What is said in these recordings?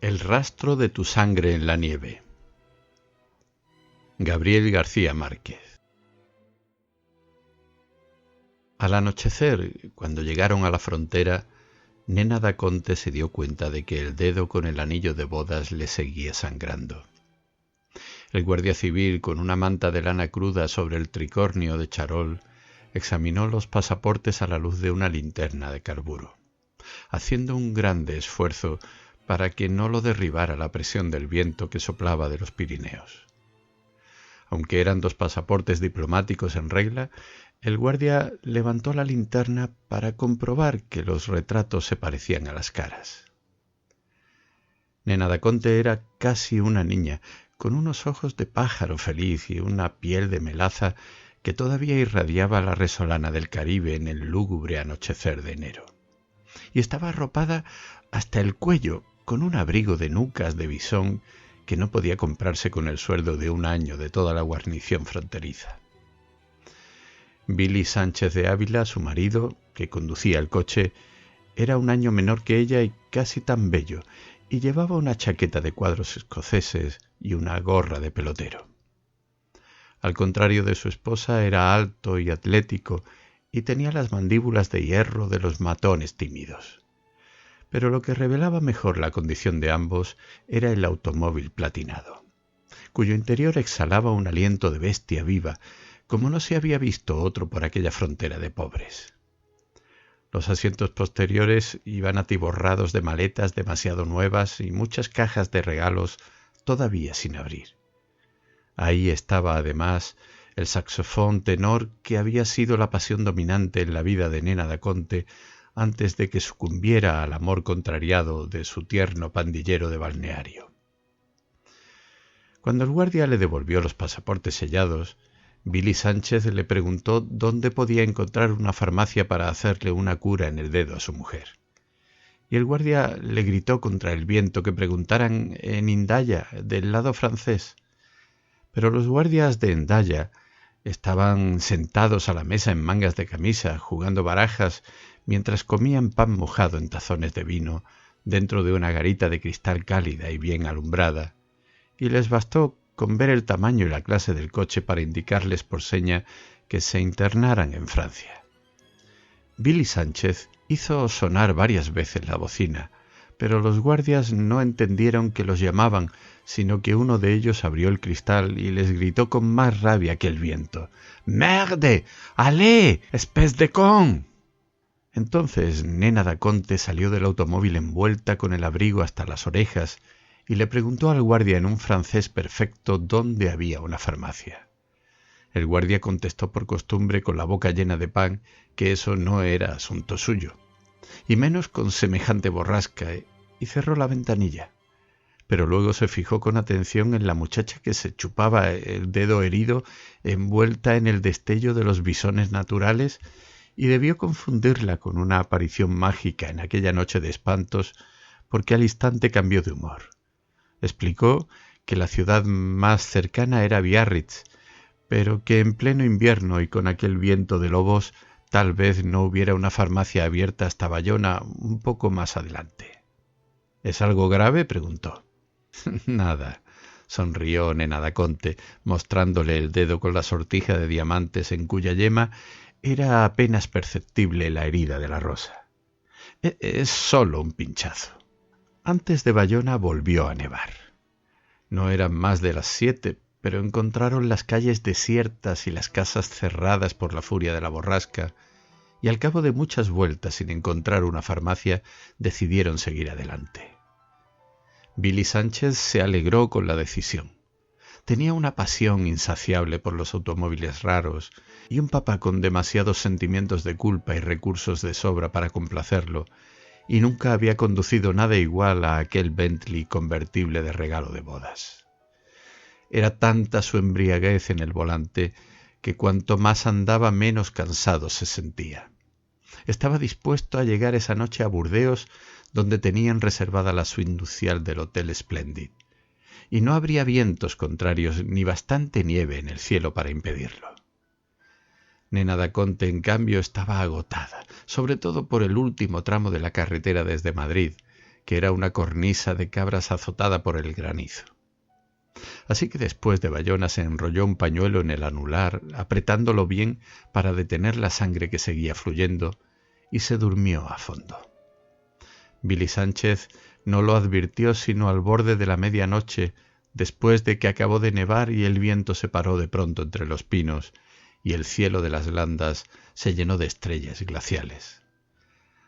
El rastro de tu sangre en la nieve. Gabriel García Márquez. Al anochecer, cuando llegaron a la frontera, Nena da Conte se dio cuenta de que el dedo con el anillo de bodas le seguía sangrando. El guardia civil, con una manta de lana cruda sobre el tricornio de charol, examinó los pasaportes a la luz de una linterna de carburo, haciendo un grande esfuerzo para que no lo derribara la presión del viento que soplaba de los Pirineos. Aunque eran 2 pasaportes diplomáticos en regla, el guardia levantó la linterna para comprobar que los retratos se parecían a las caras. Nena da Conte era casi una niña, con unos ojos de pájaro feliz y una piel de melaza que todavía irradiaba la resolana del Caribe en el lúgubre anochecer de enero. Y estaba arropada hasta el cuello con un abrigo de nucas de bisón que no podía comprarse con el sueldo de un año de toda la guarnición fronteriza. Billy Sánchez de Ávila, su marido, que conducía el coche, era un año menor que ella y casi tan bello, y llevaba una chaqueta de cuadros escoceses y una gorra de pelotero. Al contrario de su esposa, era alto y atlético y tenía las mandíbulas de hierro de los matones tímidos. Pero lo que revelaba mejor la condición de ambos era el automóvil platinado, cuyo interior exhalaba un aliento de bestia viva, como no se había visto otro por aquella frontera de pobres. Los asientos posteriores iban atiborrados de maletas demasiado nuevas y muchas cajas de regalos todavía sin abrir. Ahí estaba, además, el saxofón tenor que había sido la pasión dominante en la vida de Nena da Conte antes de que sucumbiera al amor contrariado de su tierno pandillero de balneario. Cuando el guardia le devolvió los pasaportes sellados, Billy Sánchez le preguntó dónde podía encontrar una farmacia para hacerle una cura en el dedo a su mujer. Y el guardia le gritó contra el viento que preguntaran en Hendaya, del lado francés. Pero los guardias de Hendaya estaban sentados a la mesa en mangas de camisa, jugando barajas, mientras comían pan mojado en tazones de vino, dentro de una garita de cristal cálida y bien alumbrada, y les bastó con ver el tamaño y la clase del coche para indicarles por seña que se internaran en Francia. Billy Sánchez hizo sonar varias veces la bocina, pero los guardias no entendieron que los llamaban, sino que uno de ellos abrió el cristal y les gritó con más rabia que el viento: «¡Merde! ¡Allez! ¡Espèce de con!». Entonces Nena da Conte salió del automóvil envuelta con el abrigo hasta las orejas y le preguntó al guardia en un francés perfecto dónde había una farmacia. El guardia contestó por costumbre con la boca llena de pan que eso no era asunto suyo, y menos con semejante borrasca, y cerró la ventanilla. Pero luego se fijó con atención en la muchacha que se chupaba el dedo herido envuelta en el destello de los bisones naturales y debió confundirla con una aparición mágica en aquella noche de espantos, porque al instante cambió de humor. Explicó que la ciudad más cercana era Biarritz, pero que en pleno invierno y con aquel viento de lobos tal vez no hubiera una farmacia abierta hasta Bayona un poco más adelante. ¿Es algo grave?, preguntó. Nada, sonrió Nena da Conte, mostrándole el dedo con la sortija de diamantes en cuya yema era apenas perceptible la herida de la rosa. Es solo un pinchazo. Antes de Bayona volvió a nevar. No eran más de las 7, pero encontraron las calles desiertas y las casas cerradas por la furia de la borrasca, y al cabo de muchas vueltas sin encontrar una farmacia, decidieron seguir adelante. Billy Sánchez se alegró con la decisión. Tenía una pasión insaciable por los automóviles raros y un papá con demasiados sentimientos de culpa y recursos de sobra para complacerlo, y nunca había conducido nada igual a aquel Bentley convertible de regalo de bodas. Era tanta su embriaguez en el volante que cuanto más andaba menos cansado se sentía. Estaba dispuesto a llegar esa noche a Burdeos, donde tenían reservada la suite nupcial del Hotel Splendid, y no habría vientos contrarios ni bastante nieve en el cielo para impedirlo. Nena da Conte, en cambio, estaba agotada, sobre todo por el último tramo de la carretera desde Madrid, que era una cornisa de cabras azotada por el granizo. Así que después de Bayona se enrolló un pañuelo en el anular, apretándolo bien para detener la sangre que seguía fluyendo, y se durmió a fondo. Billy Sánchez no lo advirtió sino al borde de la medianoche, después de que acabó de nevar y el viento se paró de pronto entre los pinos y el cielo de las landas se llenó de estrellas glaciales.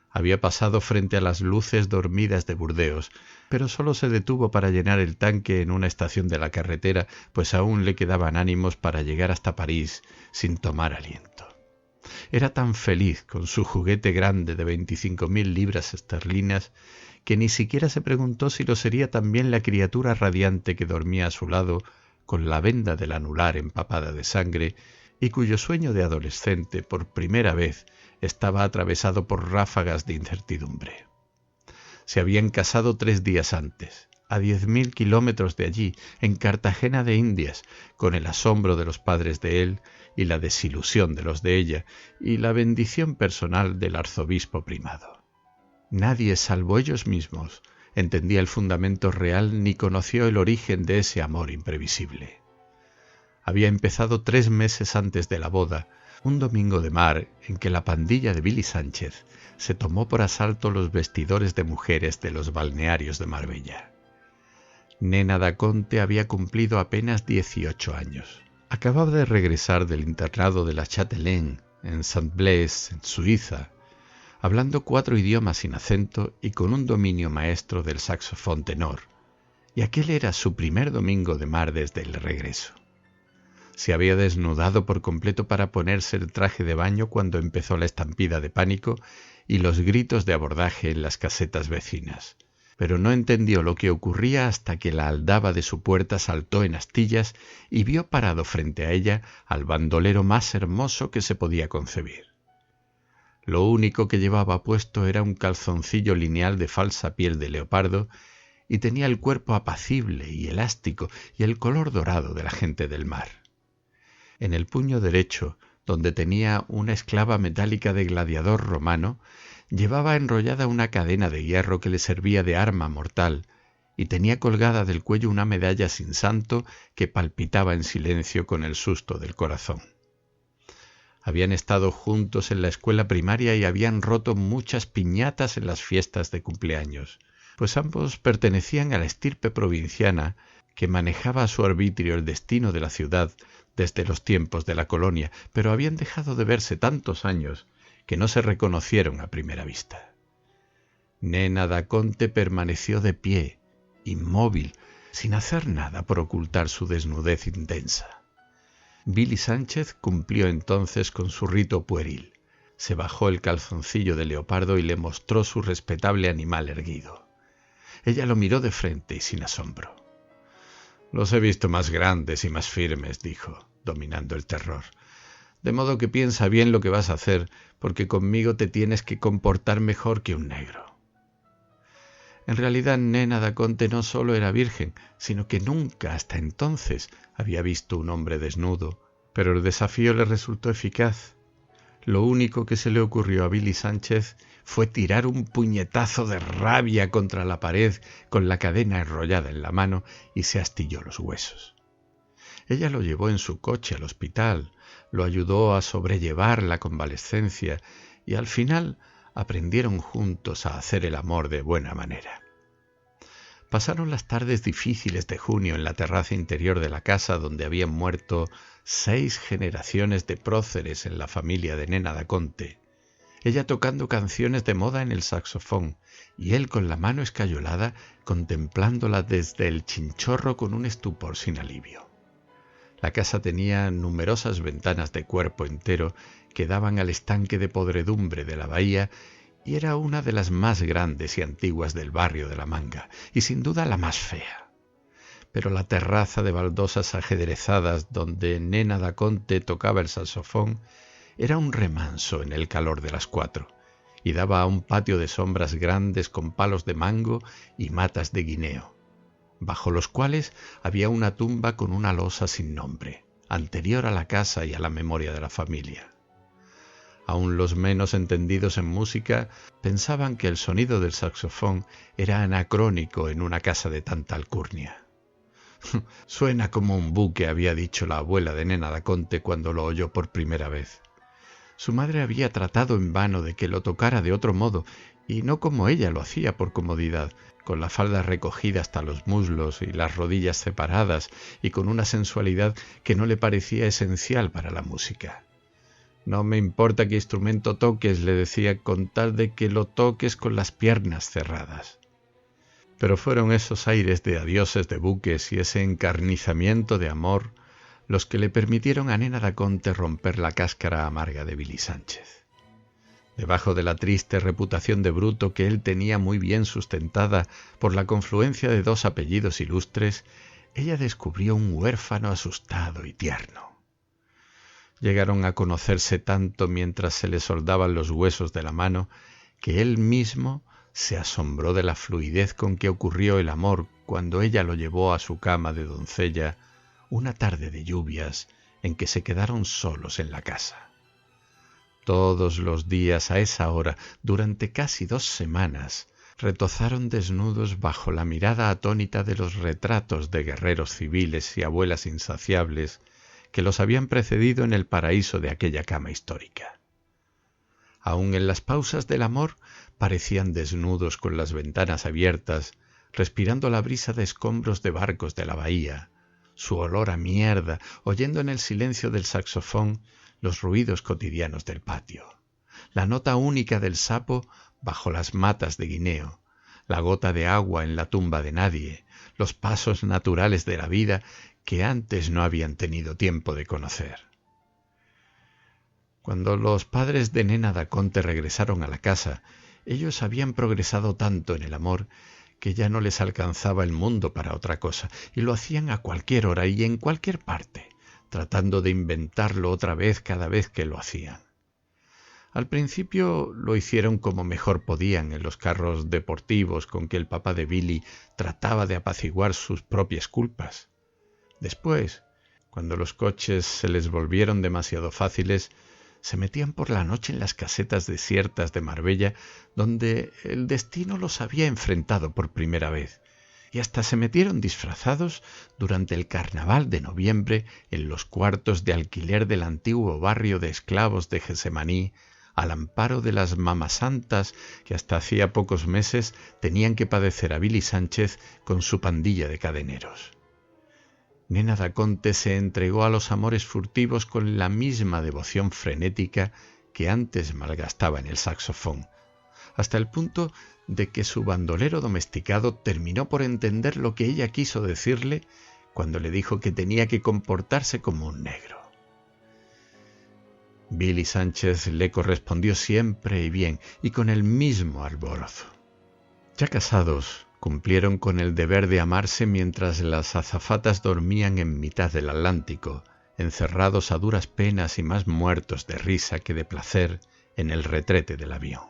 Había pasado frente a las luces dormidas de Burdeos, pero solo se detuvo para llenar el tanque en una estación de la carretera, pues aún le quedaban ánimos para llegar hasta París sin tomar aliento. Era tan feliz con su juguete grande de 25.000 libras esterlinas que ni siquiera se preguntó si lo sería también la criatura radiante que dormía a su lado con la venda del anular empapada de sangre y cuyo sueño de adolescente por primera vez estaba atravesado por ráfagas de incertidumbre. Se habían casado 3 días antes, a 10.000 kilómetros de allí, en Cartagena de Indias, con el asombro de los padres de él y la desilusión de los de ella, y la bendición personal del arzobispo primado. Nadie, salvo ellos mismos, entendía el fundamento real ni conoció el origen de ese amor imprevisible. Había empezado 3 meses antes de la boda, un domingo de mar en que la pandilla de Billy Sánchez se tomó por asalto los vestidores de mujeres de los balnearios de Marbella. Nena da Conte había cumplido apenas 18 años. Acababa de regresar del internado de la Châtelaine, en Saint-Blaise, en Suiza, hablando 4 idiomas sin acento y con un dominio maestro del saxofón tenor, y aquel era su primer domingo de mar desde el regreso. Se había desnudado por completo para ponerse el traje de baño cuando empezó la estampida de pánico y los gritos de abordaje en las casetas vecinas, pero no entendió lo que ocurría hasta que la aldaba de su puerta saltó en astillas y vio parado frente a ella al bandolero más hermoso que se podía concebir. Lo único que llevaba puesto era un calzoncillo lineal de falsa piel de leopardo y tenía el cuerpo apacible y elástico y el color dorado de la gente del mar. En el puño derecho, donde tenía una esclava metálica de gladiador romano, llevaba enrollada una cadena de hierro que le servía de arma mortal y tenía colgada del cuello una medalla sin santo que palpitaba en silencio con el susto del corazón. Habían estado juntos en la escuela primaria y habían roto muchas piñatas en las fiestas de cumpleaños, pues ambos pertenecían a la estirpe provinciana que manejaba a su arbitrio el destino de la ciudad desde los tiempos de la colonia, pero habían dejado de verse tantos años que no se reconocieron a primera vista. Nena da Conte permaneció de pie, inmóvil, sin hacer nada por ocultar su desnudez intensa. Billy Sánchez cumplió entonces con su rito pueril. Se bajó el calzoncillo de leopardo y le mostró su respetable animal erguido. Ella lo miró de frente y sin asombro. «Los he visto más grandes y más firmes», dijo, dominando el terror. «De modo que piensa bien lo que vas a hacer, porque conmigo te tienes que comportar mejor que un negro». En realidad, Nena da Conte no solo era virgen, sino que nunca hasta entonces había visto un hombre desnudo, pero el desafío le resultó eficaz. Lo único que se le ocurrió a Billy Sánchez fue tirar un puñetazo de rabia contra la pared con la cadena enrollada en la mano y se astilló los huesos. Ella lo llevó en su coche al hospital, lo ayudó a sobrellevar la convalescencia y al final aprendieron juntos a hacer el amor de buena manera. Pasaron las tardes difíciles de junio en la terraza interior de la casa donde habían muerto 6 generaciones de próceres en la familia de Nena da Conte, ella tocando canciones de moda en el saxofón y él con la mano escayolada contemplándola desde el chinchorro con un estupor sin alivio. La casa tenía numerosas ventanas de cuerpo entero que daban al estanque de podredumbre de la bahía y era una de las más grandes y antiguas del barrio de La Manga, y sin duda la más fea. Pero la terraza de baldosas ajedrezadas donde Nena da Conte tocaba el saxofón era un remanso en el calor de las 4, y daba a un patio de sombras grandes con palos de mango y matas de guineo, bajo los cuales había una tumba con una losa sin nombre, anterior a la casa y a la memoria de la familia. Aun los menos entendidos en música pensaban que el sonido del saxofón era anacrónico en una casa de tanta alcurnia. «Suena como un buque», había dicho la abuela de Nena da Conte cuando lo oyó por primera vez. Su madre había tratado en vano de que lo tocara de otro modo, y no como ella lo hacía por comodidad, con la falda recogida hasta los muslos y las rodillas separadas, y con una sensualidad que no le parecía esencial para la música. «No me importa qué instrumento toques», le decía, «con tal de que lo toques con las piernas cerradas». Pero fueron esos aires de adioses de buques y ese encarnizamiento de amor los que le permitieron a Nena da Conte romper la cáscara amarga de Billy Sánchez. Debajo de la triste reputación de bruto que él tenía muy bien sustentada por la confluencia de dos apellidos ilustres, ella descubrió un huérfano asustado y tierno. Llegaron a conocerse tanto mientras se le soldaban los huesos de la mano que él mismo se asombró de la fluidez con que ocurrió el amor cuando ella lo llevó a su cama de doncella una tarde de lluvias en que se quedaron solos en la casa. Todos los días a esa hora, durante casi 2 semanas, retozaron desnudos bajo la mirada atónita de los retratos de guerreros civiles y abuelas insaciables que los habían precedido en el paraíso de aquella cama histórica. Aun en las pausas del amor parecían desnudos con las ventanas abiertas, respirando la brisa de escombros de barcos de la bahía, su olor a mierda, oyendo en el silencio del saxofón los ruidos cotidianos del patio, la nota única del sapo bajo las matas de guineo, la gota de agua en la tumba de nadie, los pasos naturales de la vida que antes no habían tenido tiempo de conocer. Cuando los padres de Nena da Conte regresaron a la casa, ellos habían progresado tanto en el amor que ya no les alcanzaba el mundo para otra cosa, y lo hacían a cualquier hora y en cualquier parte, tratando de inventarlo otra vez cada vez que lo hacían. Al principio lo hicieron como mejor podían en los carros deportivos con que el papá de Billy trataba de apaciguar sus propias culpas. Después, cuando los coches se les volvieron demasiado fáciles, se metían por la noche en las casetas desiertas de Marbella, donde el destino los había enfrentado por primera vez, y hasta se metieron disfrazados durante el carnaval de noviembre en los cuartos de alquiler del antiguo barrio de esclavos de Gesemaní, al amparo de las mamasantas que hasta hacía pocos meses tenían que padecer a Billy Sánchez con su pandilla de cadeneros. Nena da Conte se entregó a los amores furtivos con la misma devoción frenética que antes malgastaba en el saxofón, hasta el punto de que su bandolero domesticado terminó por entender lo que ella quiso decirle cuando le dijo que tenía que comportarse como un negro. Billy Sánchez le correspondió siempre y bien y con el mismo alborozo. Ya casados, cumplieron con el deber de amarse mientras las azafatas dormían en mitad del Atlántico, encerrados a duras penas y más muertos de risa que de placer en el retrete del avión.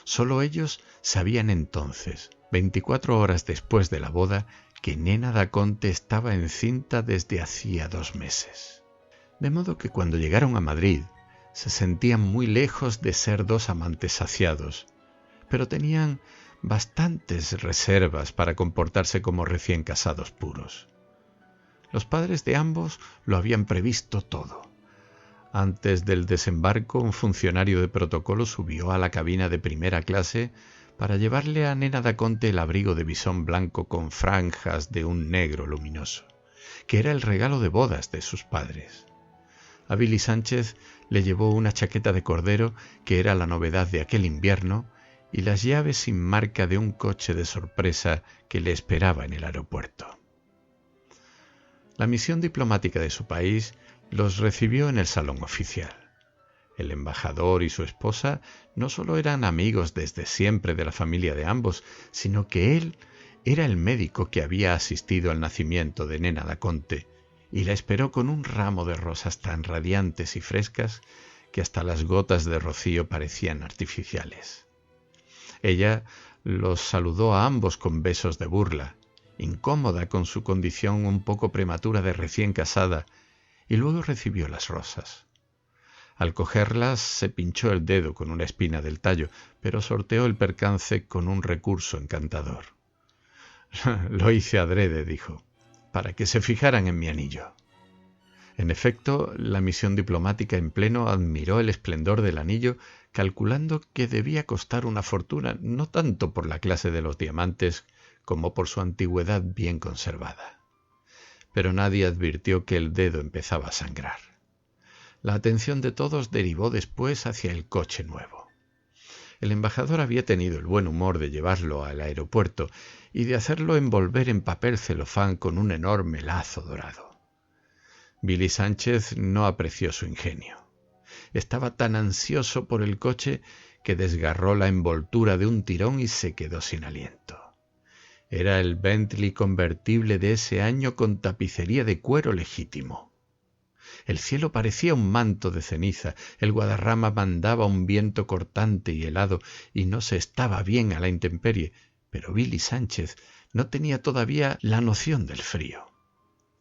Solo ellos sabían entonces, 24 horas después de la boda, que Nena da Conte estaba encinta desde hacía 2 meses. De modo que cuando llegaron a Madrid se sentían muy lejos de ser 2 amantes saciados, pero tenían bastantes reservas para comportarse como recién casados puros. Los padres de ambos lo habían previsto todo. Antes del desembarco, un funcionario de protocolo subió a la cabina de primera clase para llevarle a Nena da Conte el abrigo de visón blanco con franjas de un negro luminoso, que era el regalo de bodas de sus padres. A Billy Sánchez le llevó una chaqueta de cordero, que era la novedad de aquel invierno, y las llaves sin marca de un coche de sorpresa que le esperaba en el aeropuerto. La misión diplomática de su país los recibió en el salón oficial. El embajador y su esposa no solo eran amigos desde siempre de la familia de ambos, sino que él era el médico que había asistido al nacimiento de Nena da Conte y la esperó con un ramo de rosas tan radiantes y frescas que hasta las gotas de rocío parecían artificiales. Ella los saludó a ambos con besos de burla, incómoda con su condición un poco prematura de recién casada, y luego recibió las rosas. Al cogerlas se pinchó el dedo con una espina del tallo, pero sorteó el percance con un recurso encantador. Lo hice adrede, dijo, para que se fijaran en mi anillo. En efecto, la misión diplomática en pleno admiró el esplendor del anillo, calculando que debía costar una fortuna, no tanto por la clase de los diamantes como por su antigüedad bien conservada. Pero nadie advirtió que el dedo empezaba a sangrar. La atención de todos derivó después hacia el coche nuevo. El embajador había tenido el buen humor de llevarlo al aeropuerto y de hacerlo envolver en papel celofán con un enorme lazo dorado. Billy Sánchez no apreció su ingenio. Estaba tan ansioso por el coche que desgarró la envoltura de un tirón y se quedó sin aliento. Era el Bentley convertible de ese año con tapicería de cuero legítimo. El cielo parecía un manto de ceniza, el Guadarrama mandaba un viento cortante y helado y no se estaba bien a la intemperie, pero Billy Sánchez no tenía todavía la noción del frío.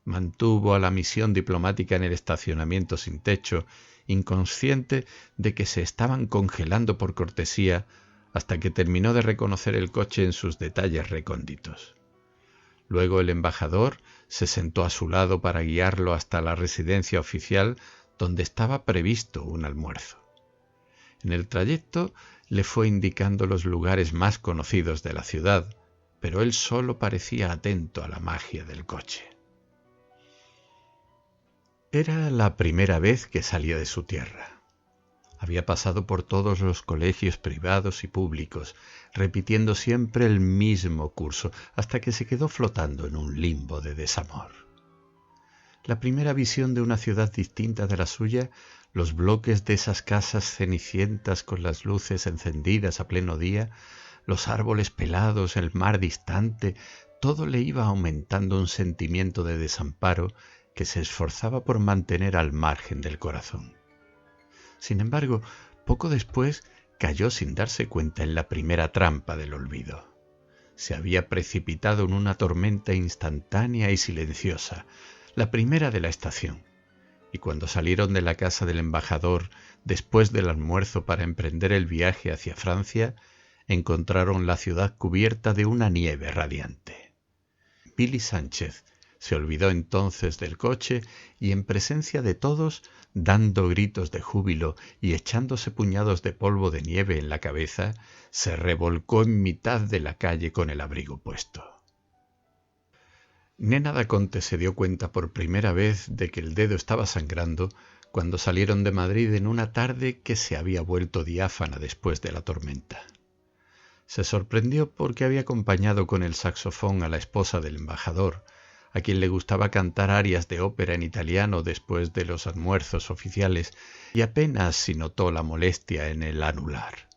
Mantuvo a la misión diplomática en el estacionamiento sin techo, inconsciente de que se estaban congelando por cortesía, hasta que terminó de reconocer el coche en sus detalles recónditos. Luego el embajador se sentó a su lado para guiarlo hasta la residencia oficial, donde estaba previsto un almuerzo. En el trayecto le fue indicando los lugares más conocidos de la ciudad, pero él solo parecía atento a la magia del coche. Era la primera vez que salía de su tierra. Había pasado por todos los colegios privados y públicos, repitiendo siempre el mismo curso, hasta que se quedó flotando en un limbo de desamor. La primera visión de una ciudad distinta de la suya, los bloques de esas casas cenicientas con las luces encendidas a pleno día, los árboles pelados, el mar distante, todo le iba aumentando un sentimiento de desamparo que se esforzaba por mantener al margen del corazón. Sin embargo, poco después cayó sin darse cuenta en la primera trampa del olvido. Se había precipitado en una tormenta instantánea y silenciosa, la primera de la estación, y cuando salieron de la casa del embajador después del almuerzo para emprender el viaje hacia Francia, encontraron la ciudad cubierta de una nieve radiante. Billy Sánchez se olvidó entonces del coche y en presencia de todos, dando gritos de júbilo y echándose puñados de polvo de nieve en la cabeza, se revolcó en mitad de la calle con el abrigo puesto. Nena Daconte se dio cuenta por primera vez de que el dedo estaba sangrando cuando salieron de Madrid en una tarde que se había vuelto diáfana después de la tormenta. Se sorprendió porque había acompañado con el saxofón a la esposa del embajador, a quien le gustaba cantar arias de ópera en italiano después de los almuerzos oficiales, y apenas si notó la molestia en el anular.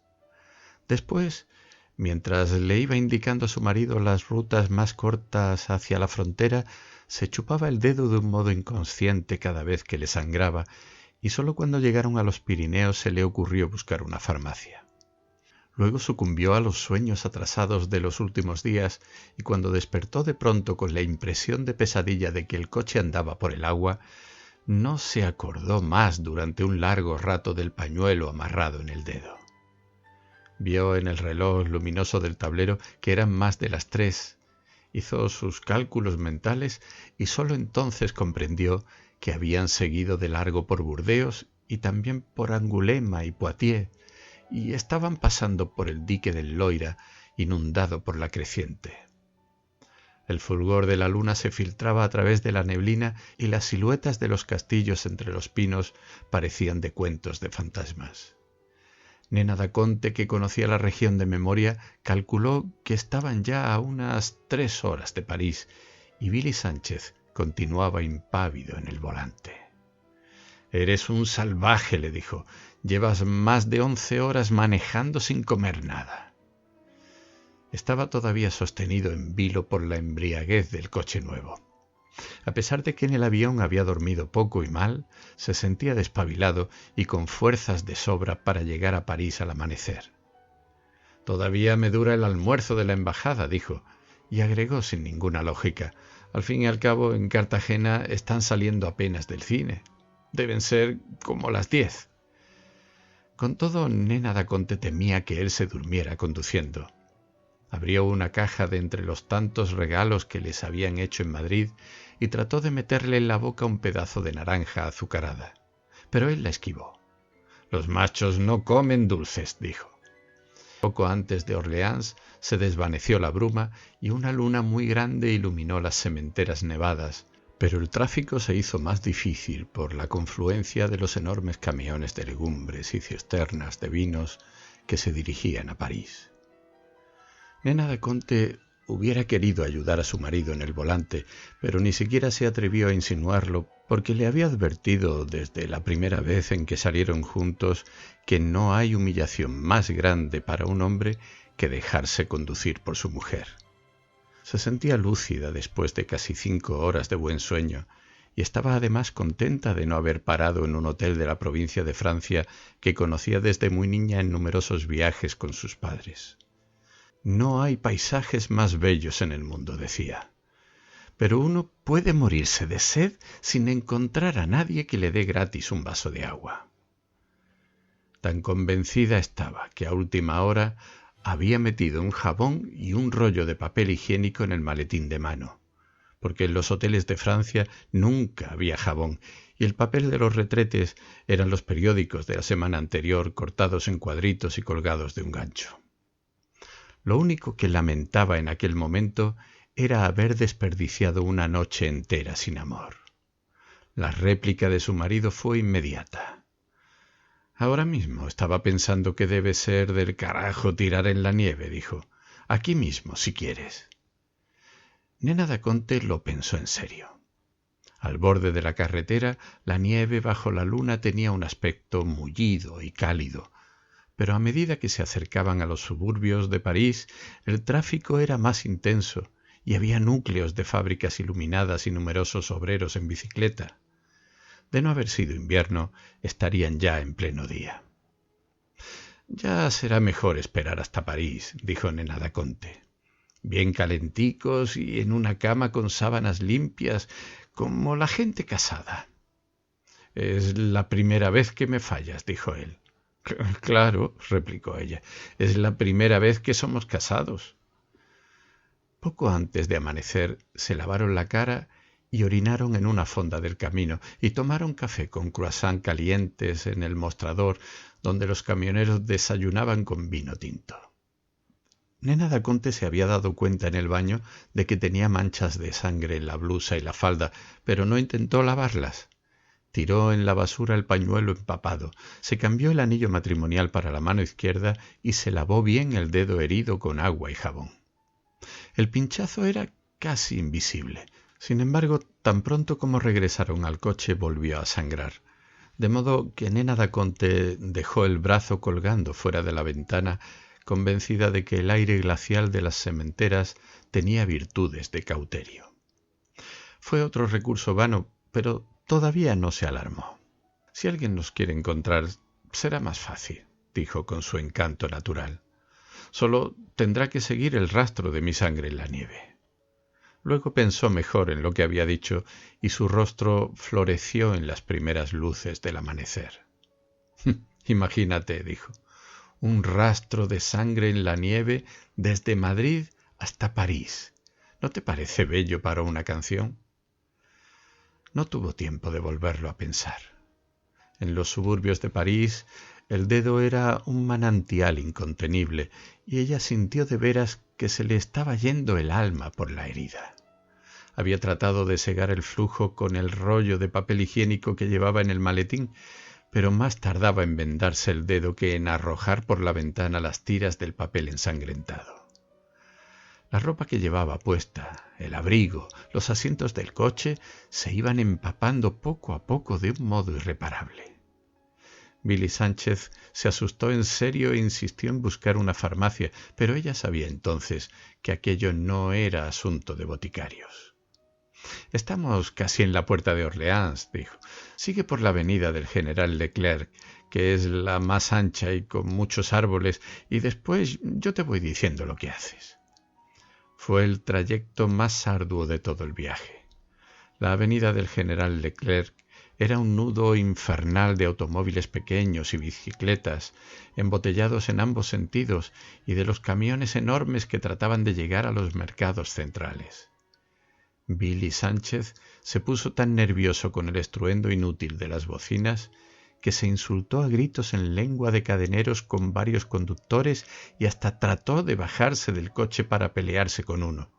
Después, mientras le iba indicando a su marido las rutas más cortas hacia la frontera, se chupaba el dedo de un modo inconsciente cada vez que le sangraba, y sólo cuando llegaron a los Pirineos se le ocurrió buscar una farmacia. Luego sucumbió a los sueños atrasados de los últimos días y cuando despertó de pronto con la impresión de pesadilla de que el coche andaba por el agua, no se acordó más durante un largo rato del pañuelo amarrado en el dedo. Vio en el reloj luminoso del tablero que eran más de las 3. Hizo sus cálculos mentales y sólo entonces comprendió que habían seguido de largo por Burdeos y también por Angulema y Poitiers, y estaban pasando por el dique del Loira, inundado por la creciente. El fulgor de la luna se filtraba a través de la neblina y las siluetas de los castillos entre los pinos parecían de cuentos de fantasmas. Nena Daconte, que conocía la región de memoria, calculó que estaban ya a unas 3 horas de París, y Billy Sánchez continuaba impávido en el volante. «Eres un salvaje», le dijo. «Llevas más de 11 horas manejando sin comer nada». Estaba todavía sostenido en vilo por la embriaguez del coche nuevo. A pesar de que en el avión había dormido poco y mal, se sentía despabilado y con fuerzas de sobra para llegar a París al amanecer. «Todavía me dura el almuerzo de la embajada», dijo, y agregó sin ninguna lógica. «Al fin y al cabo, en Cartagena están saliendo apenas del cine. Deben ser como las 10. Con todo, Nena da Conte temía que él se durmiera conduciendo. Abrió una caja de entre los tantos regalos que les habían hecho en Madrid y trató de meterle en la boca un pedazo de naranja azucarada. Pero él la esquivó. «Los machos no comen dulces», dijo. Poco antes de Orleans se desvaneció la bruma y una luna muy grande iluminó las sementeras nevadas, pero el tráfico se hizo más difícil por la confluencia de los enormes camiones de legumbres y cisternas de vinos que se dirigían a París. Nena da Conte hubiera querido ayudar a su marido en el volante, pero ni siquiera se atrevió a insinuarlo porque le había advertido desde la primera vez en que salieron juntos que no hay humillación más grande para un hombre que dejarse conducir por su mujer. Se sentía lúcida después de casi 5 horas de buen sueño y estaba además contenta de no haber parado en un hotel de la provincia de Francia que conocía desde muy niña en numerosos viajes con sus padres. «No hay paisajes más bellos en el mundo», decía, «pero uno puede morirse de sed sin encontrar a nadie que le dé gratis un vaso de agua». Tan convencida estaba que a última hora había metido un jabón y un rollo de papel higiénico en el maletín de mano, porque en los hoteles de Francia nunca había jabón y el papel de los retretes eran los periódicos de la semana anterior cortados en cuadritos y colgados de un gancho. Lo único que lamentaba en aquel momento era haber desperdiciado una noche entera sin amor. La réplica de su marido fue inmediata. «Ahora mismo estaba pensando que debe ser del carajo tirar en la nieve», dijo. «Aquí mismo, si quieres». Nena da Conte lo pensó en serio. Al borde de la carretera, la nieve bajo la luna tenía un aspecto mullido y cálido, pero a medida que se acercaban a los suburbios de París, el tráfico era más intenso y había núcleos de fábricas iluminadas y numerosos obreros en bicicleta. De no haber sido invierno, estarían ya en pleno día. «Ya será mejor esperar hasta París», dijo Nena da Conte. «Bien calenticos y en una cama con sábanas limpias, como la gente casada». «Es la primera vez que me fallas», dijo él. «Claro», replicó ella, «es la primera vez que somos casados». Poco antes de amanecer se lavaron la cara y orinaron en una fonda del camino y tomaron café con croissant calientes en el mostrador donde los camioneros desayunaban con vino tinto. Nena da Conte se había dado cuenta en el baño de que tenía manchas de sangre en la blusa y la falda, pero no intentó lavarlas. Tiró en la basura el pañuelo empapado, se cambió el anillo matrimonial para la mano izquierda y se lavó bien el dedo herido con agua y jabón. El pinchazo era casi invisible. Sin embargo, tan pronto como regresaron al coche volvió a sangrar, de modo que Nena da Conte dejó el brazo colgando fuera de la ventana, convencida de que el aire glacial de las sementeras tenía virtudes de cauterio. Fue otro recurso vano, pero todavía no se alarmó. «Si alguien nos quiere encontrar, será más fácil», dijo con su encanto natural. «Solo tendrá que seguir el rastro de mi sangre en la nieve». Luego pensó mejor en lo que había dicho y su rostro floreció en las primeras luces del amanecer. «Imagínate», dijo, «un rastro de sangre en la nieve desde Madrid hasta París. ¿No te parece bello para una canción?» No tuvo tiempo de volverlo a pensar. En los suburbios de París el dedo era un manantial incontenible y ella sintió de veras que se le estaba yendo el alma por la herida. Había tratado de cegar el flujo con el rollo de papel higiénico que llevaba en el maletín, pero más tardaba en vendarse el dedo que en arrojar por la ventana las tiras del papel ensangrentado. La ropa que llevaba puesta, el abrigo, los asientos del coche, se iban empapando poco a poco de un modo irreparable. Billy Sánchez se asustó en serio e insistió en buscar una farmacia, pero ella sabía entonces que aquello no era asunto de boticarios. «Estamos casi en la puerta de Orleans», dijo. «Sigue por la avenida del General Leclerc, que es la más ancha y con muchos árboles, y después yo te voy diciendo lo que haces». Fue el trayecto más arduo de todo el viaje. La avenida del General Leclerc Era un nudo infernal de automóviles pequeños y bicicletas, embotellados en ambos sentidos, y de los camiones enormes que trataban de llegar a los mercados centrales. Billy Sánchez se puso tan nervioso con el estruendo inútil de las bocinas que se insultó a gritos en lengua de cadeneros con varios conductores y hasta trató de bajarse del coche para pelearse con uno.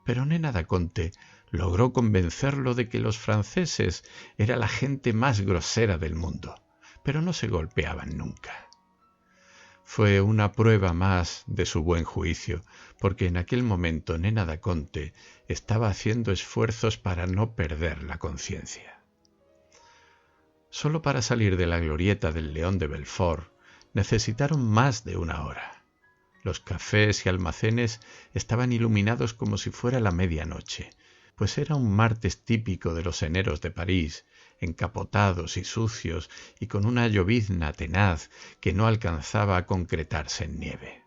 Pero Nena da Conte logró convencerlo de que los franceses era la gente más grosera del mundo, pero no se golpeaban nunca. Fue una prueba más de su buen juicio, porque en aquel momento Nena da Conte estaba haciendo esfuerzos para no perder la conciencia. Solo para salir de la glorieta del León de Belfort necesitaron más de 1 hora. Los cafés y almacenes estaban iluminados como si fuera la medianoche, pues era un martes típico de los eneros de París, encapotados y sucios y con una llovizna tenaz que no alcanzaba a concretarse en nieve.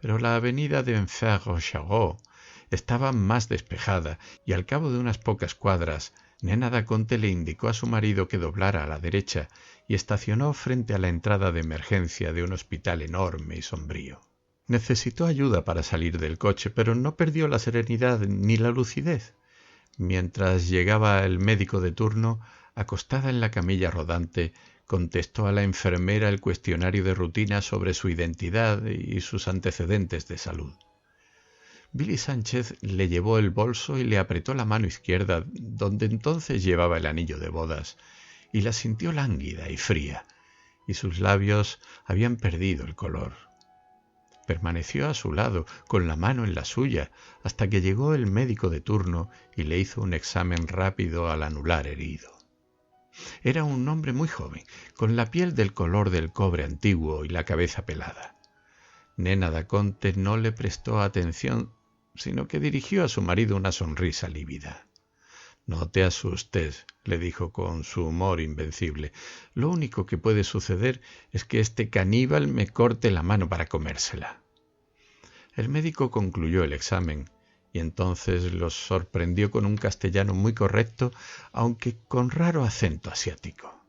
Pero la avenida de Enfer-Rochereau estaba más despejada y al cabo de unas pocas cuadras Nena da Conte le indicó a su marido que doblara a la derecha y estacionó frente a la entrada de emergencia de un hospital enorme y sombrío. Necesitó ayuda para salir del coche, pero no perdió la serenidad ni la lucidez. Mientras llegaba el médico de turno, acostada en la camilla rodante, contestó a la enfermera el cuestionario de rutina sobre su identidad y sus antecedentes de salud. Billy Sánchez le llevó el bolso y le apretó la mano izquierda, donde entonces llevaba el anillo de bodas, y la sintió lánguida y fría, y sus labios habían perdido el color. Permaneció a su lado, con la mano en la suya, hasta que llegó el médico de turno y le hizo un examen rápido al anular herido. Era un hombre muy joven, con la piel del color del cobre antiguo y la cabeza pelada. Nena da Conte no le prestó atención, sino que dirigió a su marido una sonrisa lívida. «No te asustes», le dijo con su humor invencible. «Lo único que puede suceder es que este caníbal me corte la mano para comérsela». El médico concluyó el examen y entonces los sorprendió con un castellano muy correcto, aunque con raro acento asiático.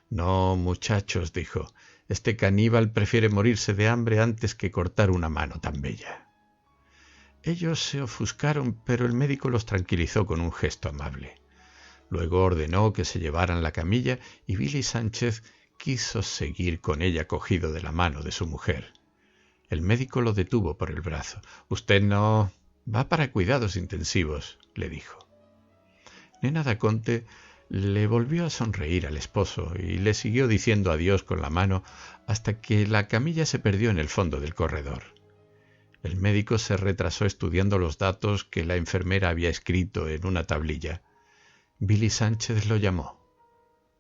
«No, muchachos», dijo, «este caníbal prefiere morirse de hambre antes que cortar una mano tan bella». Ellos se ofuscaron, pero el médico los tranquilizó con un gesto amable. Luego ordenó que se llevaran la camilla y Billy Sánchez quiso seguir con ella cogido de la mano de su mujer. El médico lo detuvo por el brazo. «Usted no va para cuidados intensivos», le dijo. Nena da Conte le volvió a sonreír al esposo y le siguió diciendo adiós con la mano hasta que la camilla se perdió en el fondo del corredor. El médico se retrasó estudiando los datos que la enfermera había escrito en una tablilla. Billy Sánchez lo llamó.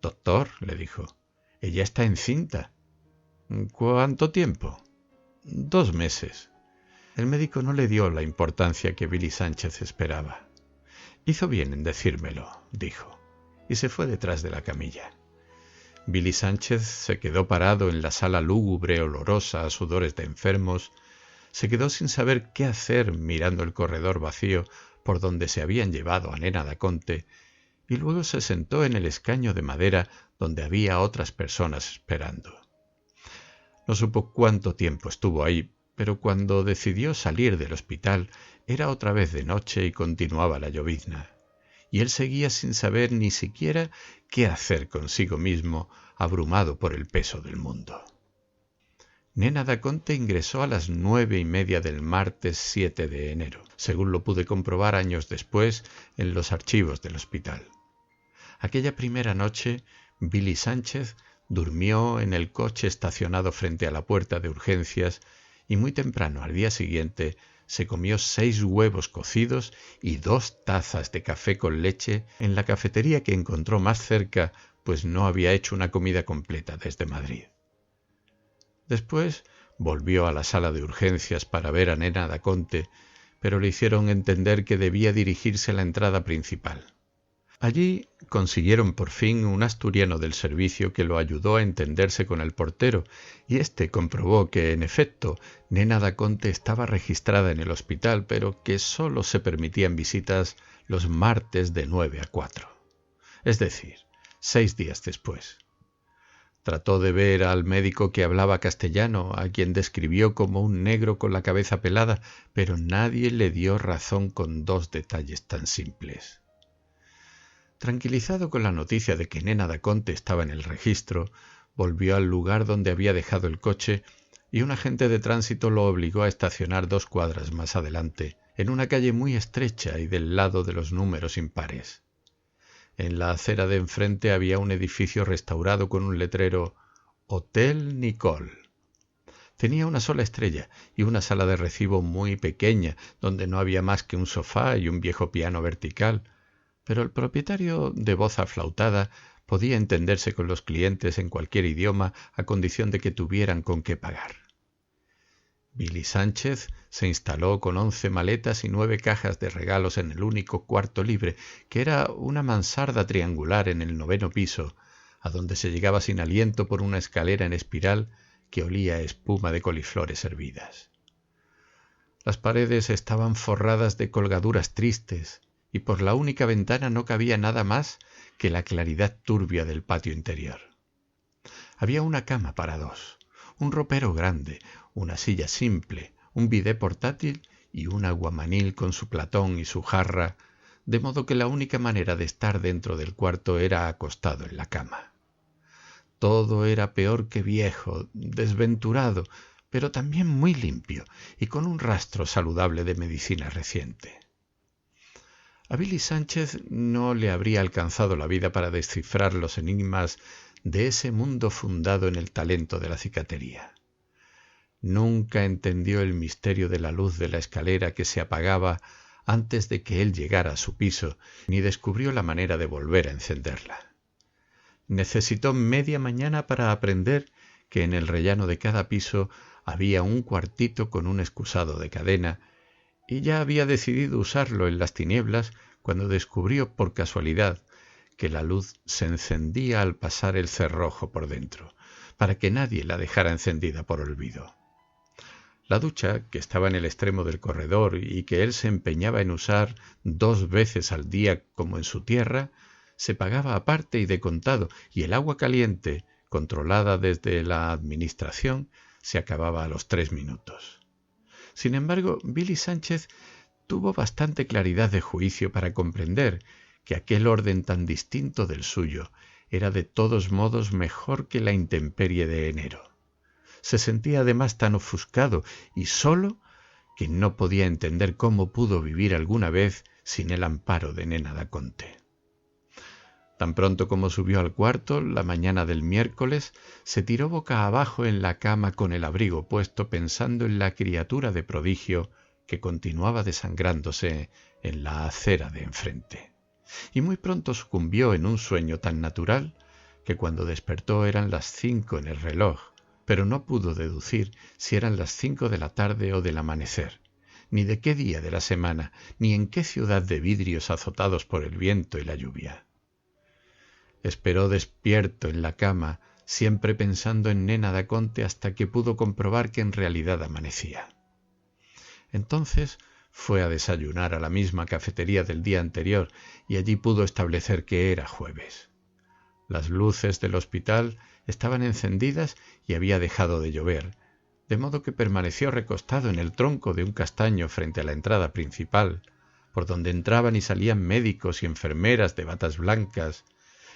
«Doctor», le dijo, «ella está encinta». «¿Cuánto tiempo?» «2 meses». El médico no le dio la importancia que Billy Sánchez esperaba. «Hizo bien en decírmelo», dijo, y se fue detrás de la camilla. Billy Sánchez se quedó parado en la sala lúgubre, olorosa a sudores de enfermos. Se quedó sin saber qué hacer mirando el corredor vacío por donde se habían llevado a Nena da Conte, y luego se sentó en el escaño de madera donde había otras personas esperando. No supo cuánto tiempo estuvo ahí, pero cuando decidió salir del hospital era otra vez de noche y continuaba la llovizna, y él seguía sin saber ni siquiera qué hacer consigo mismo, abrumado por el peso del mundo. Nena da Conte ingresó a las 9:30 del martes 7 de enero, según lo pude comprobar años después en los archivos del hospital. Aquella primera noche, Billy Sánchez durmió en el coche estacionado frente a la puerta de urgencias y muy temprano al día siguiente se comió 6 huevos cocidos y 2 tazas de café con leche en la cafetería que encontró más cerca, pues no había hecho una comida completa desde Madrid. Después volvió a la sala de urgencias para ver a Nena da Conte, pero le hicieron entender que debía dirigirse a la entrada principal. Allí consiguieron por fin un asturiano del servicio que lo ayudó a entenderse con el portero, y éste comprobó que, en efecto, Nena da Conte estaba registrada en el hospital, pero que sólo se permitían visitas los martes de 9 a 4. Es decir, 6 días después. Trató de ver al médico que hablaba castellano, a quien describió como un negro con la cabeza pelada, pero nadie le dio razón con 2 detalles tan simples. Tranquilizado con la noticia de que Nena Daconte estaba en el registro, volvió al lugar donde había dejado el coche y un agente de tránsito lo obligó a estacionar 2 cuadras más adelante, en una calle muy estrecha y del lado de los números impares. En la acera de enfrente había un edificio restaurado con un letrero «Hotel Nicole». Tenía una sola estrella y una sala de recibo muy pequeña, donde no había más que un sofá y un viejo piano vertical, pero el propietario, de voz aflautada, podía entenderse con los clientes en cualquier idioma a condición de que tuvieran con qué pagar. Billy Sánchez se instaló con 11 maletas y 9 cajas de regalos en el único cuarto libre, que era una mansarda triangular en el 9º piso, a donde se llegaba sin aliento por una escalera en espiral que olía a espuma de coliflores hervidas. Las paredes estaban forradas de colgaduras tristes, y por la única ventana no cabía nada más que la claridad turbia del patio interior. Había una cama para 2, un ropero grande, una silla simple, un bidé portátil y un aguamanil con su platón y su jarra, de modo que la única manera de estar dentro del cuarto era acostado en la cama. Todo era peor que viejo, desventurado, pero también muy limpio y con un rastro saludable de medicina reciente. A Billy Sánchez no le habría alcanzado la vida para descifrar los enigmas de ese mundo fundado en el talento de la cicatería. Nunca entendió el misterio de la luz de la escalera que se apagaba antes de que él llegara a su piso, ni descubrió la manera de volver a encenderla. Necesitó media mañana para aprender que en el rellano de cada piso había un cuartito con un excusado de cadena, y ya había decidido usarlo en las tinieblas cuando descubrió por casualidad que la luz se encendía al pasar el cerrojo por dentro, para que nadie la dejara encendida por olvido. La ducha, que estaba en el extremo del corredor y que él se empeñaba en usar 2 veces al día como en su tierra, se pagaba aparte y de contado, y el agua caliente, controlada desde la administración, se acababa a los 3 minutos. Sin embargo, Billy Sánchez tuvo bastante claridad de juicio para comprender que aquel orden tan distinto del suyo era de todos modos mejor que la intemperie de enero. Se sentía además tan ofuscado y solo que no podía entender cómo pudo vivir alguna vez sin el amparo de Nena Daconte. Tan pronto como subió al cuarto, la mañana del miércoles, se tiró boca abajo en la cama con el abrigo puesto pensando en la criatura de prodigio que continuaba desangrándose en la acera de enfrente. Y muy pronto sucumbió en un sueño tan natural que cuando despertó eran las 5 en el reloj, pero no pudo deducir si eran las 5 de la tarde o del amanecer, ni de qué día de la semana, ni en qué ciudad de vidrios azotados por el viento y la lluvia. Esperó despierto en la cama, siempre pensando en Nena Daconte hasta que pudo comprobar que en realidad amanecía. Entonces fue a desayunar a la misma cafetería del día anterior y allí pudo establecer que era jueves. Las luces del hospital estaban encendidas y había dejado de llover, de modo que permaneció recostado en el tronco de un castaño frente a la entrada principal, por donde entraban y salían médicos y enfermeras de batas blancas,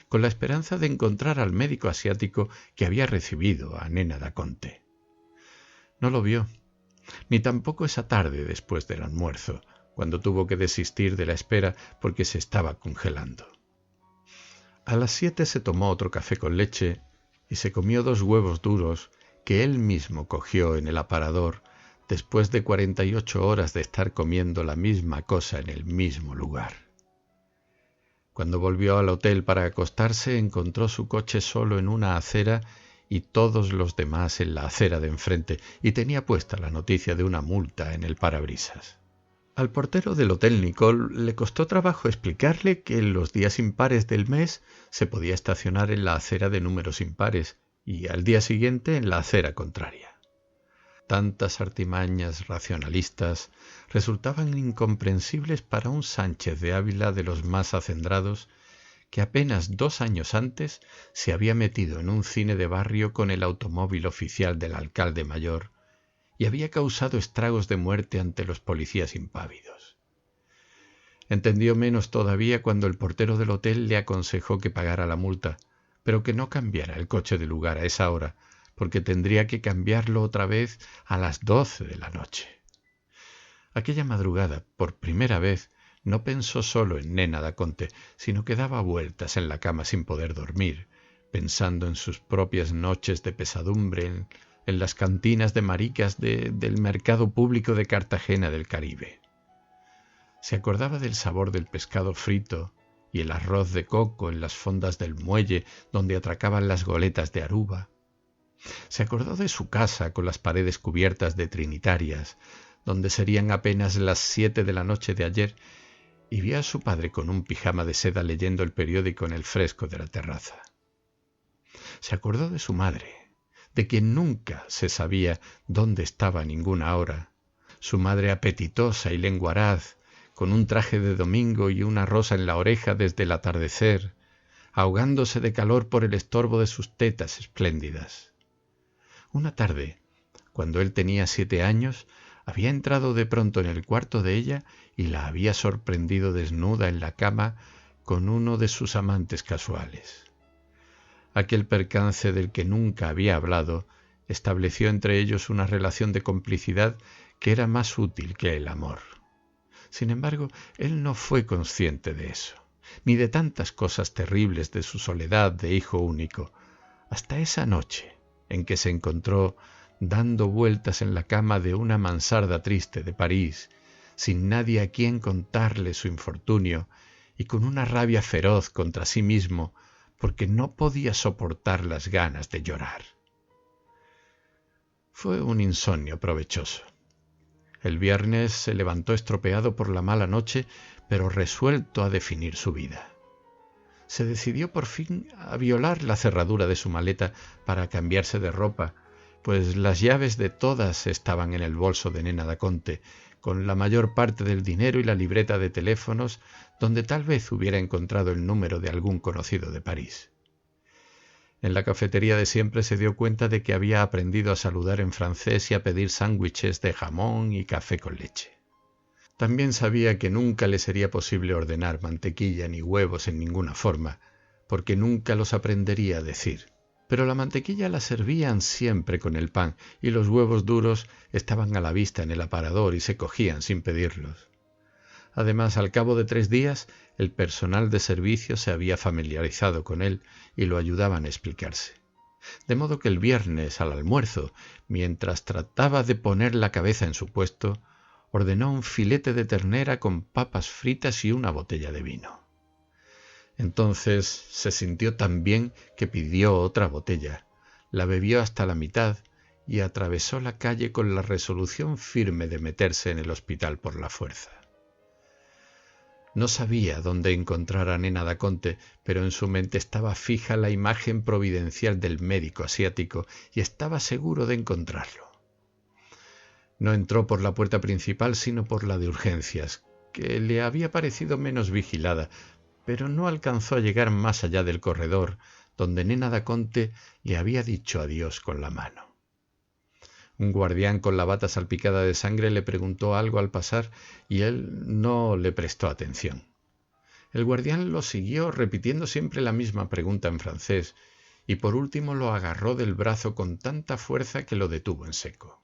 con la esperanza de encontrar al médico asiático que había recibido a Nena Daconte. No lo vio, ni tampoco esa tarde después del almuerzo, cuando tuvo que desistir de la espera porque se estaba congelando. A las 7 se tomó otro café con leche y se comió 2 huevos duros que él mismo cogió en el aparador después de 48 horas de estar comiendo la misma cosa en el mismo lugar. Cuando volvió al hotel para acostarse, encontró su coche solo en una acera y todos los demás en la acera de enfrente, y tenía puesta la noticia de una multa en el parabrisas. Al portero del Hotel Nicole le costó trabajo explicarle que en los días impares del mes se podía estacionar en la acera de números impares y al día siguiente en la acera contraria. Tantas artimañas racionalistas resultaban incomprensibles para un Sánchez de Ávila de los más acendrados, que apenas 2 años antes se había metido en un cine de barrio con el automóvil oficial del alcalde mayor y había causado estragos de muerte ante los policías impávidos. Entendió menos todavía cuando el portero del hotel le aconsejó que pagara la multa, pero que no cambiara el coche de lugar a esa hora, porque tendría que cambiarlo otra vez a las 12 de la noche. Aquella madrugada, por primera vez, no pensó solo en Nena da Conte, sino que daba vueltas en la cama sin poder dormir, pensando en sus propias noches de pesadumbre en las cantinas de maricas del mercado público de Cartagena del Caribe. Se acordaba del sabor del pescado frito y el arroz de coco en las fondas del muelle donde atracaban las goletas de Aruba. Se acordó de su casa con las paredes cubiertas de trinitarias, donde serían apenas las 7 de la noche de ayer, y vio a su padre con un pijama de seda leyendo el periódico en el fresco de la terraza. Se acordó de su madre, de quien nunca se sabía dónde estaba a ninguna hora, su madre apetitosa y lenguaraz, con un traje de domingo y una rosa en la oreja desde el atardecer, ahogándose de calor por el estorbo de sus tetas espléndidas. Una tarde, cuando él tenía 7 años, había entrado de pronto en el cuarto de ella y la había sorprendido desnuda en la cama con uno de sus amantes casuales. Aquel percance del que nunca había hablado estableció entre ellos una relación de complicidad que era más útil que el amor. Sin embargo, él no fue consciente de eso, ni de tantas cosas terribles de su soledad de hijo único, hasta esa noche en que se encontró dando vueltas en la cama de una mansarda triste de París, sin nadie a quien contarle su infortunio y con una rabia feroz contra sí mismo porque no podía soportar las ganas de llorar. Fue un insomnio provechoso. El viernes se levantó estropeado por la mala noche, pero resuelto a definir su vida. Se decidió por fin a violar la cerradura de su maleta para cambiarse de ropa, pues las llaves de todas estaban en el bolso de Nena da Conte, con la mayor parte del dinero y la libreta de teléfonos, donde tal vez hubiera encontrado el número de algún conocido de París. En la cafetería de siempre se dio cuenta de que había aprendido a saludar en francés y a pedir sándwiches de jamón y café con leche. También sabía que nunca le sería posible ordenar mantequilla ni huevos en ninguna forma, porque nunca los aprendería a decir. Pero la mantequilla la servían siempre con el pan y los huevos duros estaban a la vista en el aparador y se cogían sin pedirlos. Además, al cabo de 3 días, el personal de servicio se había familiarizado con él y lo ayudaban a explicarse. De modo que el viernes, al almuerzo, mientras trataba de poner la cabeza en su puesto, ordenó un filete de ternera con papas fritas y una botella de vino. Entonces se sintió tan bien que pidió otra botella, la bebió hasta la mitad y atravesó la calle con la resolución firme de meterse en el hospital por la fuerza. No sabía dónde encontrar a Nena da Conte, pero en su mente estaba fija la imagen providencial del médico asiático y estaba seguro de encontrarlo. No entró por la puerta principal, sino por la de urgencias, que le había parecido menos vigilada, pero no alcanzó a llegar más allá del corredor, donde Nena da Conte le había dicho adiós con la mano. Un guardián con la bata salpicada de sangre le preguntó algo al pasar y él no le prestó atención. El guardián lo siguió repitiendo siempre la misma pregunta en francés y por último lo agarró del brazo con tanta fuerza que lo detuvo en seco.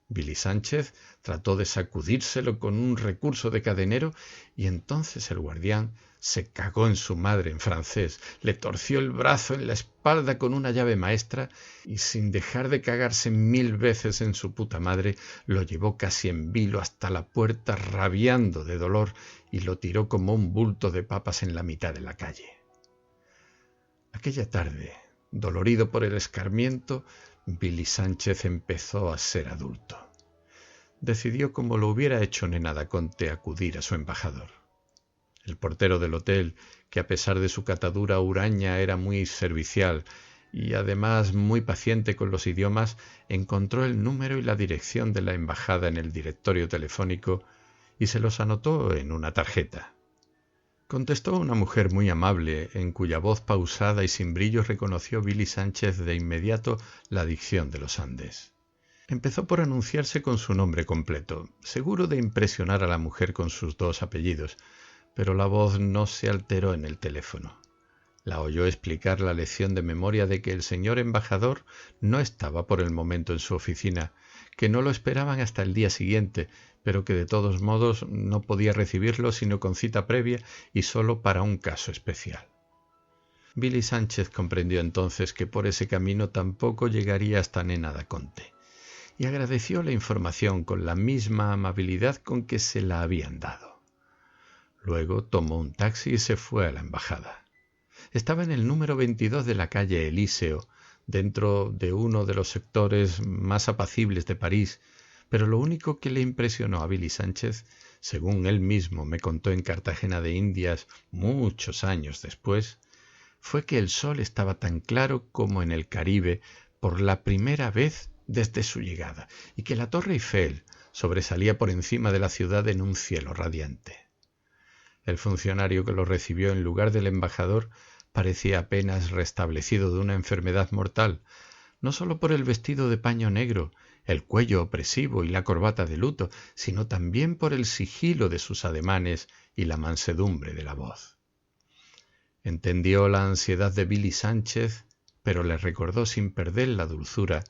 Billy Sánchez trató de sacudírselo con un recurso de cadenero y entonces el guardián se cagó en su madre en francés, le torció el brazo en la espalda con una llave maestra y sin dejar de cagarse 1000 veces en su puta madre, lo llevó casi en vilo hasta la puerta rabiando de dolor y lo tiró como un bulto de papas en la mitad de la calle. Aquella tarde, dolorido por el escarmiento, Billy Sánchez empezó a ser adulto. Decidió, como lo hubiera hecho Nena da Conte, acudir a su embajador. El portero del hotel, que a pesar de su catadura huraña era muy servicial y además muy paciente con los idiomas, encontró el número y la dirección de la embajada en el directorio telefónico y se los anotó en una tarjeta. contestó una mujer muy amable, en cuya voz pausada y sin brillo reconoció Billy Sánchez de inmediato la dicción de los Andes. Empezó por anunciarse con su nombre completo, seguro de impresionar a la mujer con sus dos apellidos, pero la voz no se alteró en el teléfono. La oyó explicar la lección de memoria de que el señor embajador no estaba por el momento en su oficina, que no lo esperaban hasta el día siguiente, pero que de todos modos no podía recibirlo sino con cita previa y solo para un caso especial. Billy Sánchez comprendió entonces que por ese camino tampoco llegaría hasta Nena Daconte, y agradeció la información con la misma amabilidad con que se la habían dado. Luego tomó un taxi y se fue a la embajada. Estaba en el número 22 de la calle Elíseo, dentro de uno de los sectores más apacibles de París, pero lo único que le impresionó a Billy Sánchez, según él mismo me contó en Cartagena de Indias muchos años después, fue que el sol estaba tan claro como en el Caribe por la primera vez desde su llegada, y que la Torre Eiffel sobresalía por encima de la ciudad en un cielo radiante. El funcionario que lo recibió en lugar del embajador parecía apenas restablecido de una enfermedad mortal, no sólo por el vestido de paño negro, el cuello opresivo y la corbata de luto, sino también por el sigilo de sus ademanes y la mansedumbre de la voz. Entendió la ansiedad de Billy Sánchez, pero le recordó sin perder la dulzura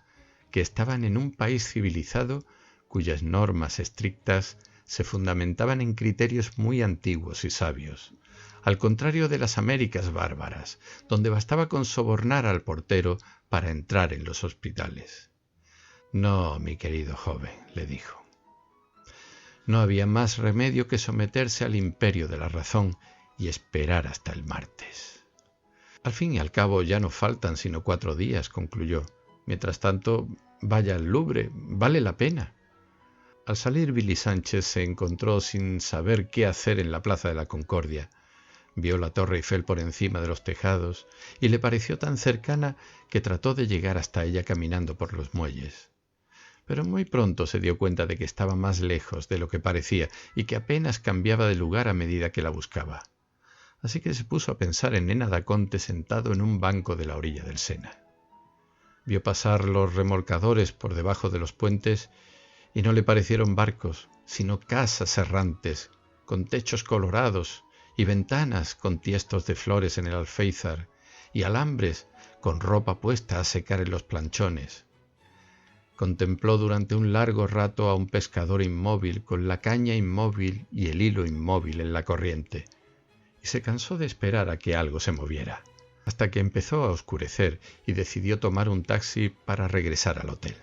que estaban en un país civilizado cuyas normas estrictas se fundamentaban en criterios muy antiguos y sabios, al contrario de las Américas bárbaras, donde bastaba con sobornar al portero para entrar en los hospitales. No, mi querido joven, le dijo. No había más remedio que someterse al imperio de la razón y esperar hasta el martes. Al fin y al cabo ya no faltan sino 4 días, concluyó. Mientras tanto, vaya al Louvre, vale la pena. Al salir Billy Sánchez se encontró sin saber qué hacer en la Plaza de la Concordia. Vio la Torre Eiffel por encima de los tejados y le pareció tan cercana que trató de llegar hasta ella caminando por los muelles. Pero muy pronto se dio cuenta de que estaba más lejos de lo que parecía y que apenas cambiaba de lugar a medida que la buscaba. Así que se puso a pensar en Nena Daconte sentado en un banco de la orilla del Sena. Vio pasar los remolcadores por debajo de los puentes y no le parecieron barcos, sino casas errantes, con techos colorados y ventanas con tiestos de flores en el alféizar y alambres con ropa puesta a secar en los planchones. Contempló durante un largo rato a un pescador inmóvil con la caña inmóvil y el hilo inmóvil en la corriente, y se cansó de esperar a que algo se moviera, hasta que empezó a oscurecer y decidió tomar un taxi para regresar al hotel.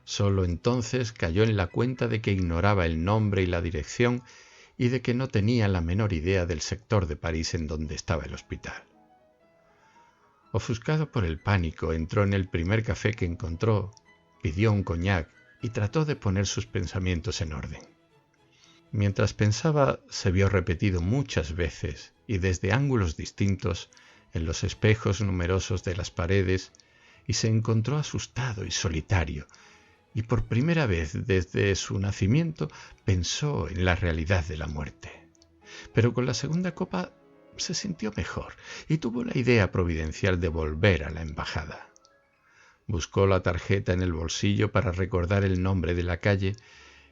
Solo entonces cayó en la cuenta de que ignoraba el nombre y la dirección y de que no tenía la menor idea del sector de París en donde estaba el hospital. Ofuscado por el pánico, entró en el primer café que encontró, pidió un coñac y trató de poner sus pensamientos en orden. Mientras pensaba, se vio repetido muchas veces y desde ángulos distintos en los espejos numerosos de las paredes, y se encontró asustado y solitario, y por primera vez desde su nacimiento pensó en la realidad de la muerte. Pero con la segunda copa se sintió mejor y tuvo la idea providencial de volver a la embajada. Buscó la tarjeta en el bolsillo para recordar el nombre de la calle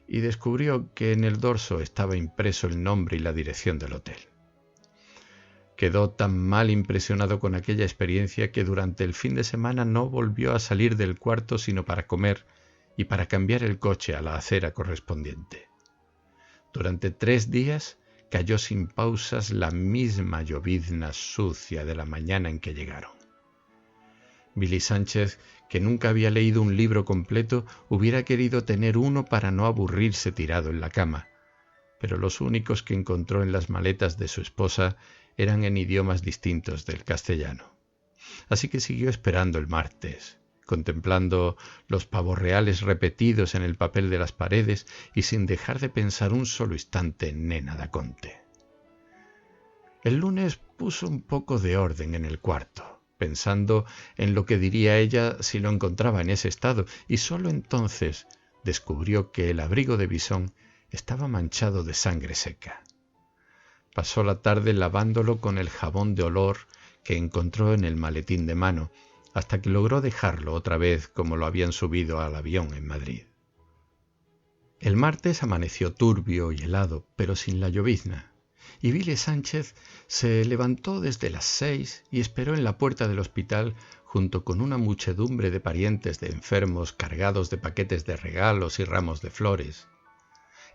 y descubrió que en el dorso estaba impreso el nombre y la dirección del hotel. Quedó tan mal impresionado con aquella experiencia que durante el fin de semana no volvió a salir del cuarto sino para comer y para cambiar el coche a la acera correspondiente. Durante 3 días cayó sin pausas la misma llovizna sucia de la mañana en que llegaron. Billy Sánchez, que nunca había leído un libro completo, hubiera querido tener uno para no aburrirse tirado en la cama, pero los únicos que encontró en las maletas de su esposa eran en idiomas distintos del castellano. Así que siguió esperando el martes, contemplando los pavos reales repetidos en el papel de las paredes y sin dejar de pensar un solo instante en Nena Daconte. El lunes puso un poco de orden en el cuarto, pensando en lo que diría ella si lo encontraba en ese estado, y sólo entonces descubrió que el abrigo de bisón estaba manchado de sangre seca. Pasó la tarde lavándolo con el jabón de olor que encontró en el maletín de mano, hasta que logró dejarlo otra vez como lo habían subido al avión en Madrid. El martes amaneció turbio y helado, pero sin la llovizna, y Billy Sánchez se levantó desde las 6 y esperó en la puerta del hospital junto con una muchedumbre de parientes de enfermos cargados de paquetes de regalos y ramos de flores.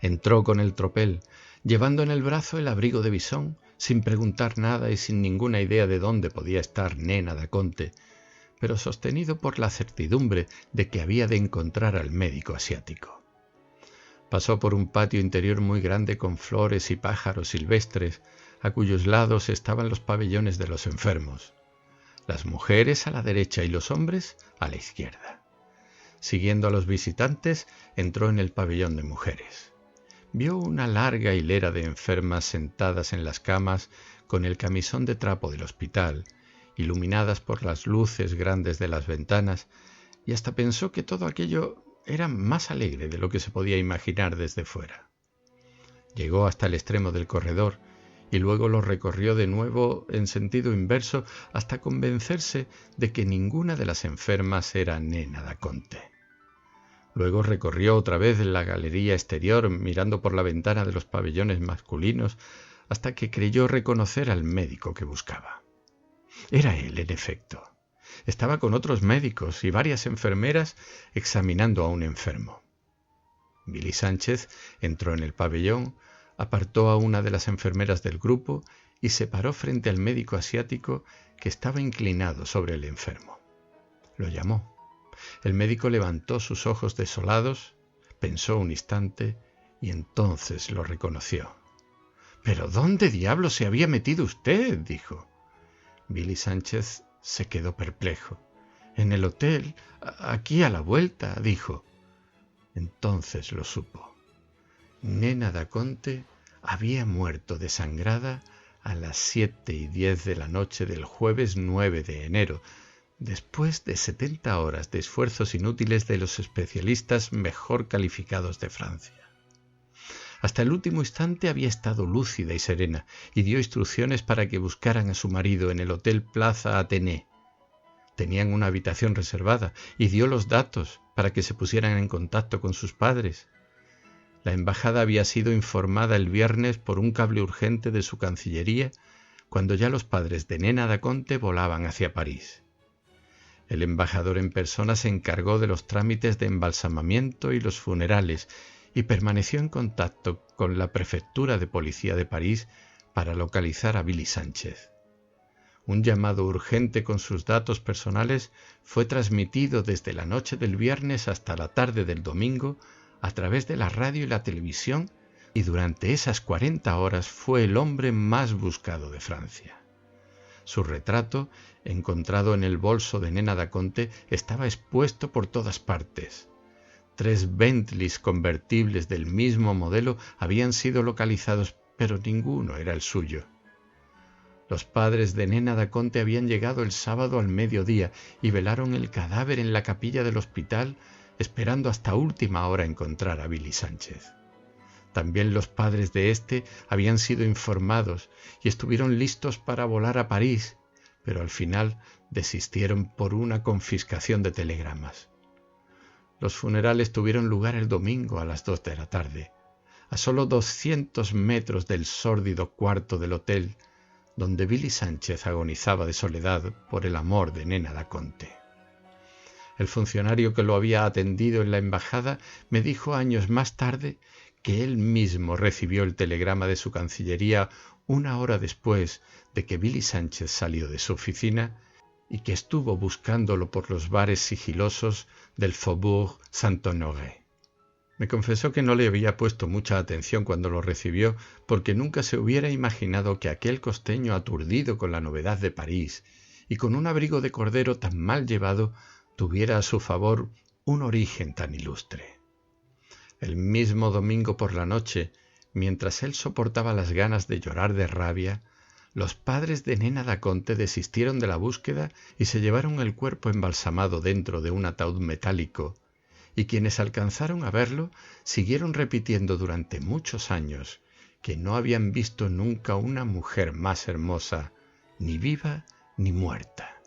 Entró con el tropel, llevando en el brazo el abrigo de visón, sin preguntar nada y sin ninguna idea de dónde podía estar Nena Daconte, pero sostenido por la certidumbre de que había de encontrar al médico asiático. Pasó por un patio interior muy grande con flores y pájaros silvestres, a cuyos lados estaban los pabellones de los enfermos, las mujeres a la derecha y los hombres a la izquierda. Siguiendo a los visitantes, entró en el pabellón de mujeres. Vio una larga hilera de enfermas sentadas en las camas con el camisón de trapo del hospital, iluminadas por las luces grandes de las ventanas, y hasta pensó que todo aquello era más alegre de lo que se podía imaginar desde fuera. Llegó hasta el extremo del corredor y luego lo recorrió de nuevo en sentido inverso hasta convencerse de que ninguna de las enfermas era Nena Daconte. Luego recorrió otra vez la galería exterior mirando por la ventana de los pabellones masculinos hasta que creyó reconocer al médico que buscaba. Era él, en efecto. Estaba con otros médicos y varias enfermeras examinando a un enfermo. Billy Sánchez entró en el pabellón, apartó a una de las enfermeras del grupo y se paró frente al médico asiático que estaba inclinado sobre el enfermo. Lo llamó. El médico levantó sus ojos desolados, pensó un instante y entonces lo reconoció. «¿Pero dónde diablos se había metido usted?», dijo. Billy Sánchez se quedó perplejo. «En el hotel, aquí a la vuelta», dijo. Entonces lo supo. Nena Daconte había muerto desangrada a las 7:10 de la noche del jueves 9 de enero, después de 70 horas de esfuerzos inútiles de los especialistas mejor calificados de Francia. Hasta el último instante había estado lúcida y serena y dio instrucciones para que buscaran a su marido en el Hotel Plaza Athénée. Tenían una habitación reservada y dio los datos para que se pusieran en contacto con sus padres. La embajada había sido informada el viernes por un cable urgente de su Cancillería, cuando ya los padres de Nena Daconte volaban hacia París. El embajador en persona se encargó de los trámites de embalsamamiento y los funerales y permaneció en contacto con la Prefectura de Policía de París para localizar a Billy Sánchez. Un llamado urgente con sus datos personales fue transmitido desde la noche del viernes hasta la tarde del domingo a través de la radio y la televisión, y durante esas 40 horas fue el hombre más buscado de Francia. Su retrato, encontrado en el bolso de Nena Daconte, estaba expuesto por todas partes. 3 Bentleys convertibles del mismo modelo habían sido localizados, pero ninguno era el suyo. Los padres de Nena Daconte habían llegado el sábado al mediodía y velaron el cadáver en la capilla del hospital, esperando hasta última hora encontrar a Billy Sánchez. También los padres de éste habían sido informados y estuvieron listos para volar a París, pero al final desistieron por una confiscación de telegramas. Los funerales tuvieron lugar el domingo a las 2 de la tarde, a solo 200 metros del sórdido cuarto del hotel, donde Billy Sánchez agonizaba de soledad por el amor de Nena Daconte. El funcionario que lo había atendido en la embajada me dijo años más tarde que él mismo recibió el telegrama de su Cancillería 1 hora después de que Billy Sánchez salió de su oficina y que estuvo buscándolo por los bares sigilosos del Faubourg Saint-Honoré. Me confesó que no le había puesto mucha atención cuando lo recibió, porque nunca se hubiera imaginado que aquel costeño aturdido con la novedad de París y con un abrigo de cordero tan mal llevado tuviera a su favor un origen tan ilustre. El mismo domingo por la noche, mientras él soportaba las ganas de llorar de rabia, los padres de Nena Daconte desistieron de la búsqueda y se llevaron el cuerpo embalsamado dentro de un ataúd metálico, y quienes alcanzaron a verlo siguieron repitiendo durante muchos años que no habían visto nunca una mujer más hermosa, ni viva ni muerta.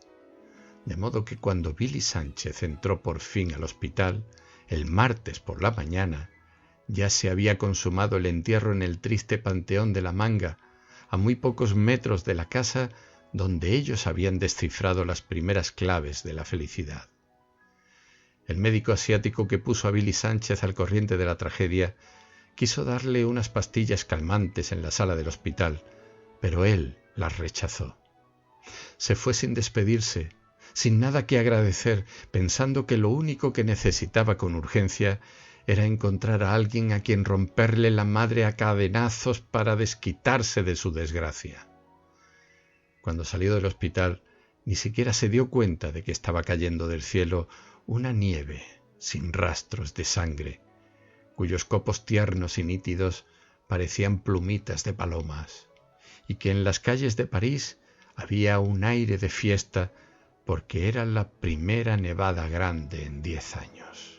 De modo que cuando Billy Sánchez entró por fin al hospital, el martes por la mañana, ya se había consumado el entierro en el triste panteón de la Manga, a muy pocos metros de la casa donde ellos habían descifrado las primeras claves de la felicidad. El médico asiático que puso a Billy Sánchez al corriente de la tragedia quiso darle unas pastillas calmantes en la sala del hospital, pero él las rechazó. Se fue sin despedirse, sin nada que agradecer, pensando que lo único que necesitaba con urgencia era encontrar a alguien a quien romperle la madre a cadenazos para desquitarse de su desgracia. Cuando salió del hospital, ni siquiera se dio cuenta de que estaba cayendo del cielo una nieve sin rastros de sangre, cuyos copos tiernos y nítidos parecían plumitas de palomas, y que en las calles de París había un aire de fiesta porque era la primera nevada grande en 10 años.